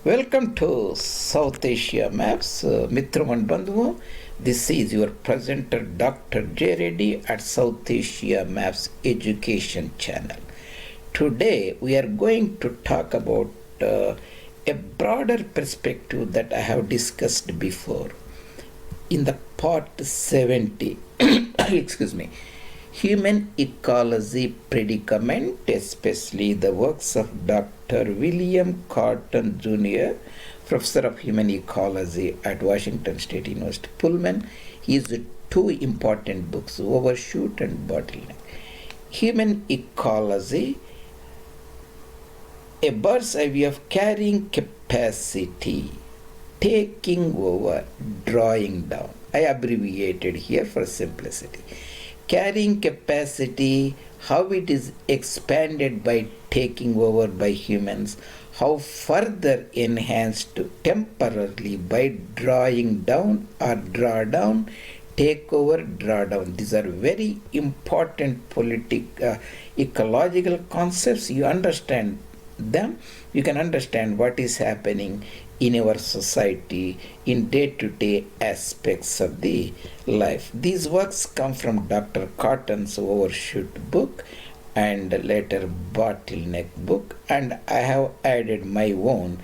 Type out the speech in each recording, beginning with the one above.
Welcome to South Asia Maps, Mitram and Bandhu. This is your presenter Dr. J. Reddy at South Asia Maps Education Channel. Today we are going to talk about a broader perspective that I have discussed before in the part 70. Excuse me. Human ecology predicament, especially the works of Dr. Willam Catton Jr., Professor of Human Ecology at Washington State University, Pullman. He has two important books, OverShoot and BottleNEck. Human ecology, a bird's eye view of carrying capacity, taking over, drawing down. I abbreviated here for simplicity. Carrying capacity, how it is expanded by taking over by humans, how further enhanced temporarily by drawing down or draw down, take over, draw down. These are very important ecological concepts. You understand them, you can understand what is happening in our society in day-to-day aspects of the life. These works come from Dr. Catton's OverShoot book and later BottleNEck book, and I have added my own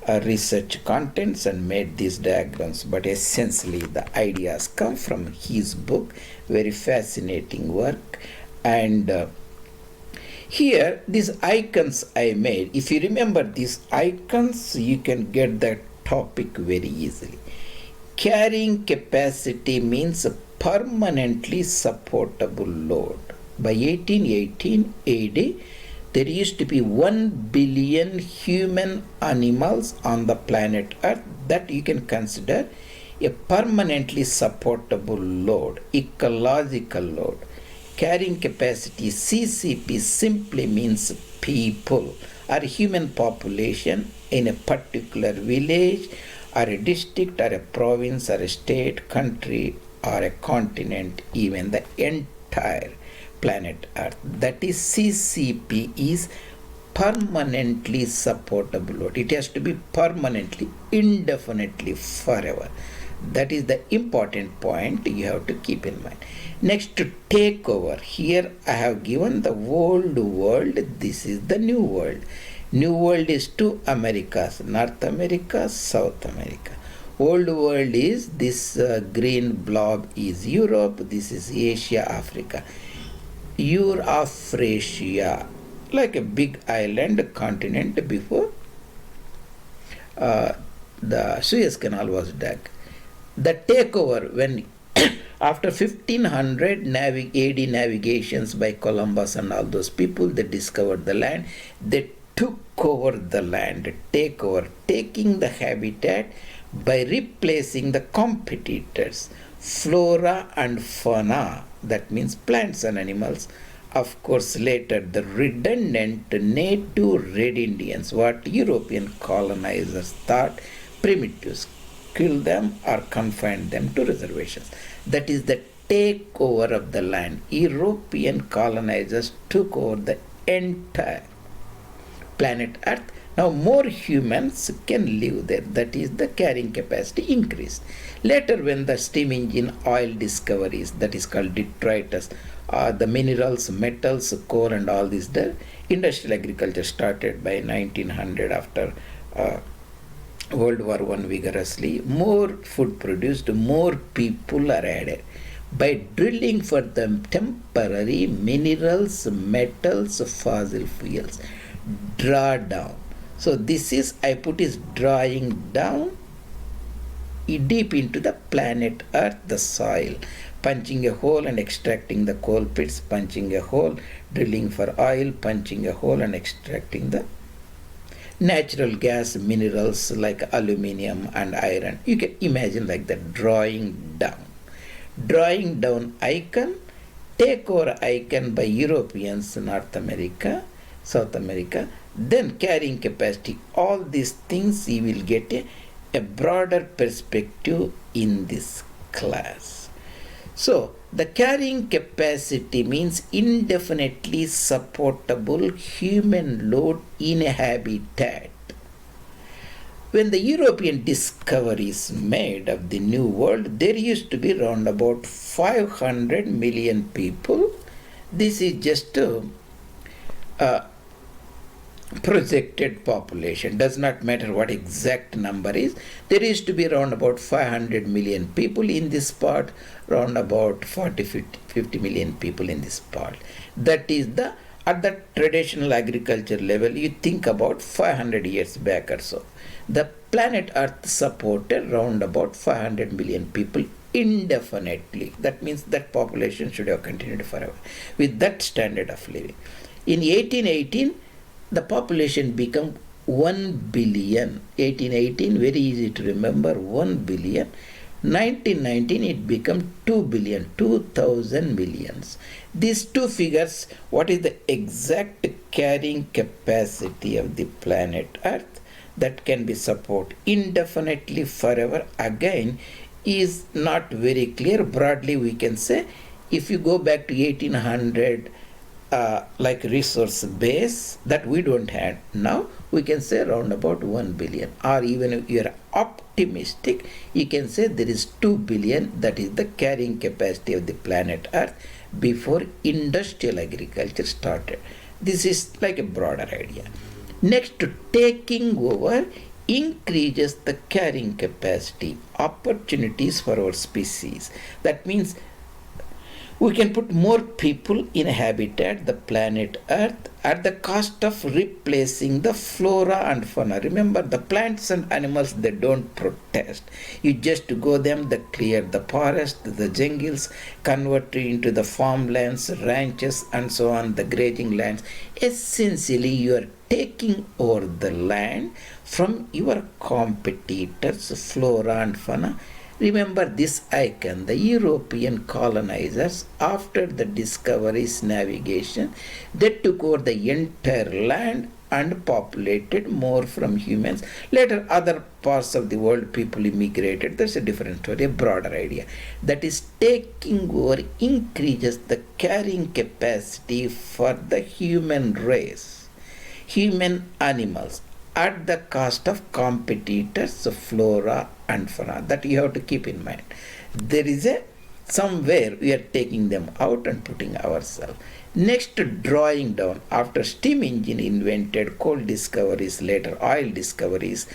research contents and made these diagrams, but essentially the ideas come from his book. Very fascinating work. And here, these icons I made, if you remember these icons, you can get that topic very easily. Carrying capacity means a permanently supportable load. By 1818 AD, there used to be 1 billion human animals on the planet Earth that you can consider a permanently supportable load, ecological load. Carrying capacity, CCP, simply means people or human population in a particular village or a district or a province or a state, country or a continent, even the entire planet Earth. That is, CCP is permanently supportable load. It has to be permanently, indefinitely, forever. That is the important point you have to keep in mind. Next, to take over. Here I have given the old world. This is the new world. New world is two Americas, North America, South America. Old world is this green blob is Europe. This is Asia, Africa. Eurasia, like a big island continent before the Suez Canal was dug. The takeover, when after 1500 AD navigations by Columbus and all those people, they discovered the land. They took over the land, take over, taking the habitat by replacing the competitors, flora and fauna, that means plants and animals. Of course, later the redundant native red Indians, what European colonizers thought primitives, kill them or confine them to reservations. That is the takeover of the land. European colonizers took over the entire planet Earth. Now more humans can live there. That is, the carrying capacity increased. Later, when the steam engine, oil discoveries, that is called detritus, the minerals, metals, coal and all this, the industrial agriculture started by 1900 after World War I vigorously. More food produced, more people are added. By drilling for the temporary minerals, metals, fossil fuels, draw down. So this is, I put is drawing down deep into the planet Earth, the soil, punching a hole and extracting the coal pits, punching a hole, drilling for oil, punching a hole and extracting the natural gas, minerals like aluminium and iron. You can imagine like that, drawing down. Drawing down icon, take over icon by Europeans, North America, South America, then carrying capacity. All these things you will get a broader perspective in this class. So, the carrying capacity means indefinitely supportable human load in a habitat. When the European discoveries made of the New World, there used to be around about 500 million people. This is just a projected population. Does not matter what exact number is. There used to be around about 500 million people in this part, around about 50 million people in this part. That is at the traditional agriculture level, you think about 500 years back or so. The planet Earth supported around about 500 million people indefinitely. That means that population should have continued forever with that standard of living. In 1818, the population became 1 billion. 1818, very easy to remember, 1 billion. 1919, it became 2 billion, 2000 millions. These two figures, what is the exact carrying capacity of the planet Earth that can be supported indefinitely forever, again, is not very clear. Broadly, we can say, if you go back to 1800, like resource base that we don't have now, we can say around about 1 billion. Or even if you are optimistic, you can say there is 2 billion, that is the carrying capacity of the planet Earth before industrial agriculture started. This is like a broader idea. Next, taking over increases the carrying capacity, opportunities for our species. That means we can put more people in a habitat, the planet Earth, at the cost of replacing the flora and fauna. Remember, the plants and animals, they don't protest. You just go them, they clear the forest, the jungles, convert it into the farmlands, ranches, and so on, the grazing lands. Essentially, you are taking over the land from your competitors, flora and fauna. Remember this icon, the European colonizers, after the discoveries, navigation, they took over the entire land and populated more from humans. Later, other parts of the world, people immigrated. That's a different story, a broader idea. That is, taking over increases the carrying capacity for the human race, human animals, at the cost of competitors, flora and fauna. That you have to keep in mind. There is somewhere we are taking them out and putting ourselves. Next, drawing down. After steam engine invented, coal discoveries, later oil discoveries,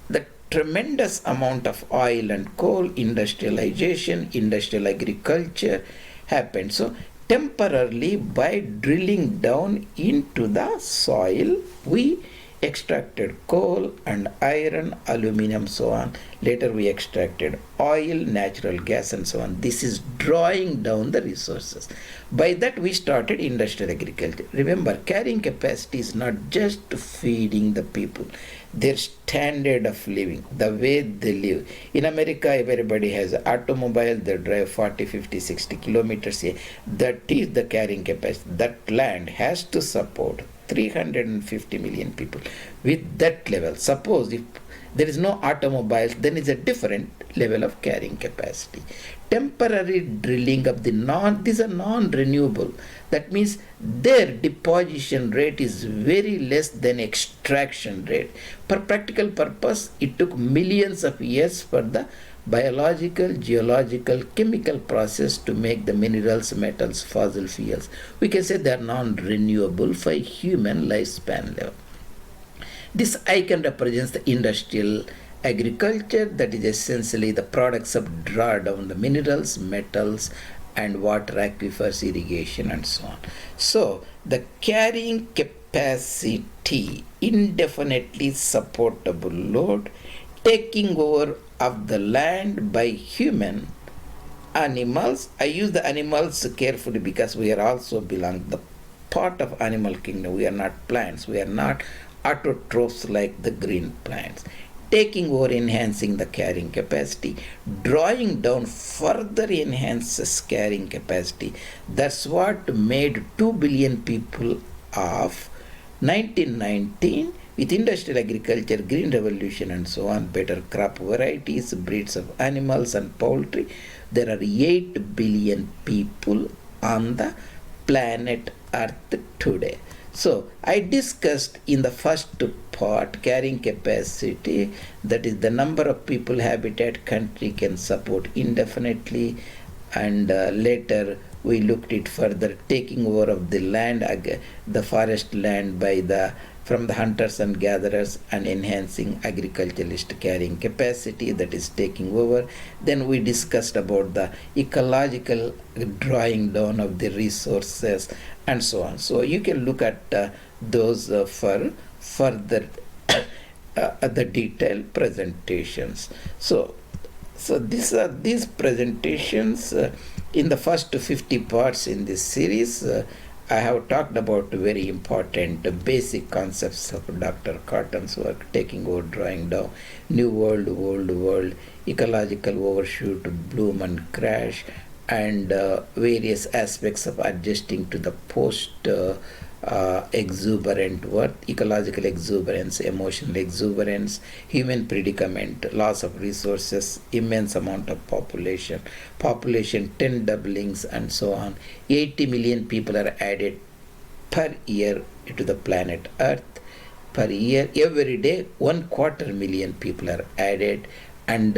the tremendous amount of oil and coal, industrialization, industrial agriculture happened. So temporarily, by drilling down into the soil, we extracted coal and iron, aluminum, so on. Later we extracted oil, natural gas, and so on. This is drawing down the resources. By that we started industrial agriculture. Remember, carrying capacity is not just feeding the people, their standard of living, the way they live. In America, everybody has an automobile, they drive 40, 50, 60 kilometers a. That is the carrying capacity. That land has to support 350 million people. With that level, suppose if there is no automobiles, then it's a different level of carrying capacity. Temporary drilling of these are non-renewable. That means their deposition rate is very less than extraction rate. For practical purpose, it took millions of years for the biological, geological, chemical process to make the minerals, metals, fossil fuels. We can say they are non-renewable for human lifespan level. This icon represents the industrial agriculture, that is essentially the products of drawdown, the minerals, metals, and water aquifers, irrigation, and so on. So the carrying capacity, indefinitely supportable load, taking over of the land by human, animals. I use the animals carefully because we are also belong the part of animal kingdom. We are not plants. We are not autotrophs like the green plants. Taking over, enhancing the carrying capacity, drawing down further enhances carrying capacity. That's what made 2 billion people of 1919 with industrial agriculture, green revolution, and so on, better crop varieties, breeds of animals and poultry. There are 8 billion people on the planet Earth today. So I discussed in the first part carrying capacity, that is the number of people habitat country can support indefinitely, and later we looked it further, taking over of the land, the forest land from the hunters and gatherers, and enhancing agriculturalist carrying capacity, that is taking over. Then we discussed about the ecological drawing down of the resources and so on. So you can look at those for further the detailed presentations. So these presentations in the first 50 parts in this series. I have talked about very important basic concepts of Dr. Catton's work, taking over, drawing down, new world, old world, ecological overshoot, bloom and crash, and various aspects of adjusting to the post exuberant world, ecological exuberance, emotional exuberance, human predicament, loss of resources, immense amount of population 10 doublings and so on. 80 million people are added per year to the planet Earth. Per year, every day, 250,000 people are added, and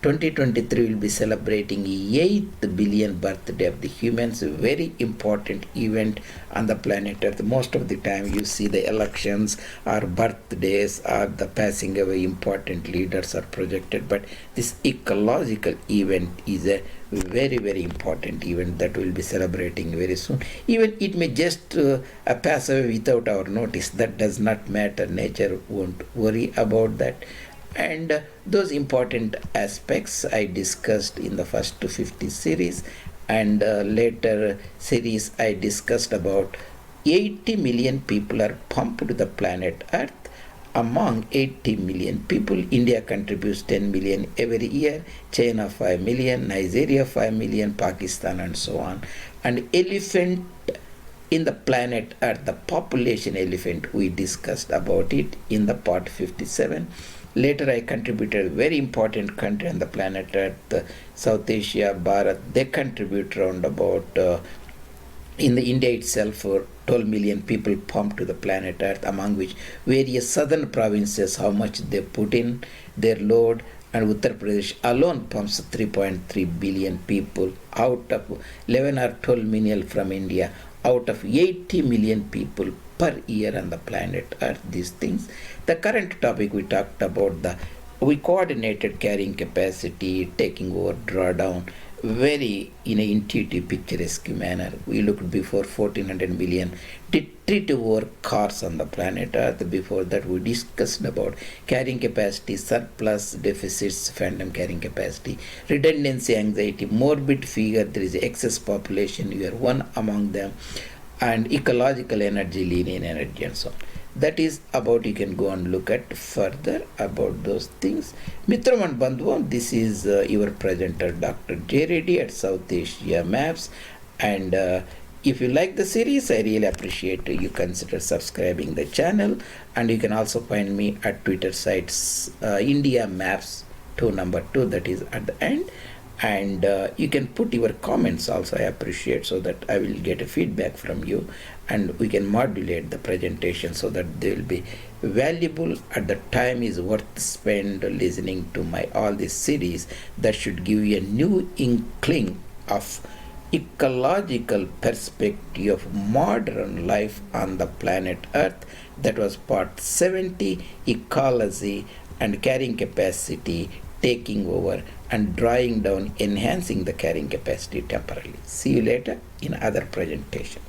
2023 will be celebrating 8th billion birthday of the humans, very important event on the planet Earth. Most of the time you see the elections or birthdays or the passing away important leaders are projected, but this ecological event is a very, very important event that we'll be celebrating very soon. Even it may just pass away without our notice. That does not matter. Nature won't worry about that. And those important aspects I discussed in the first 50 series, and later series I discussed about 80 million people are pumped to the planet Earth. Among 80 million people, India contributes 10 million every year, China 5 million, Nigeria 5 million, Pakistan and so on. And elephant in the planet Earth, the population elephant, we discussed about it in the part 57. Later I contributed a very important country on the planet Earth, South Asia, Bharat. They contribute around about, in the India itself, 12 million people pumped to the planet Earth, among which various southern provinces, how much they put in their load, and Uttar Pradesh alone pumps 3.3 billion people out of 11 or 12 million from India, out of 80 million people per year on the planet Earth. These things. The current topic we talked about, we coordinated carrying capacity, taking over, drawdown, very in an intuitive, picturesque manner. We looked before 1400 million detritus over cars on the planet Earth. Before that we discussed about carrying capacity, surplus, deficits, phantom carrying capacity, redundancy, anxiety, morbid figure, there is excess population, you are one among them, and ecological energy, linear energy and so on. That is about, you can go and look at further about those things. Mitram and Bandhuvam, this is your presenter Dr. J. Reddy at South Asia Maps, and if you like the series, I really appreciate you consider subscribing the channel, and you can also find me at Twitter sites India Maps 2 number 2, that is at the end. And you can put your comments also, I appreciate, so that I will get a feedback from you, and we can modulate the presentation so that they will be valuable. At the time is worth spend listening to my all these series that should give you a new inkling of ecological perspective of modern life on the planet Earth. That was part 70, ecology and carrying capacity, taking over and drawing down, enhancing the carrying capacity temporarily. See you later in other presentation.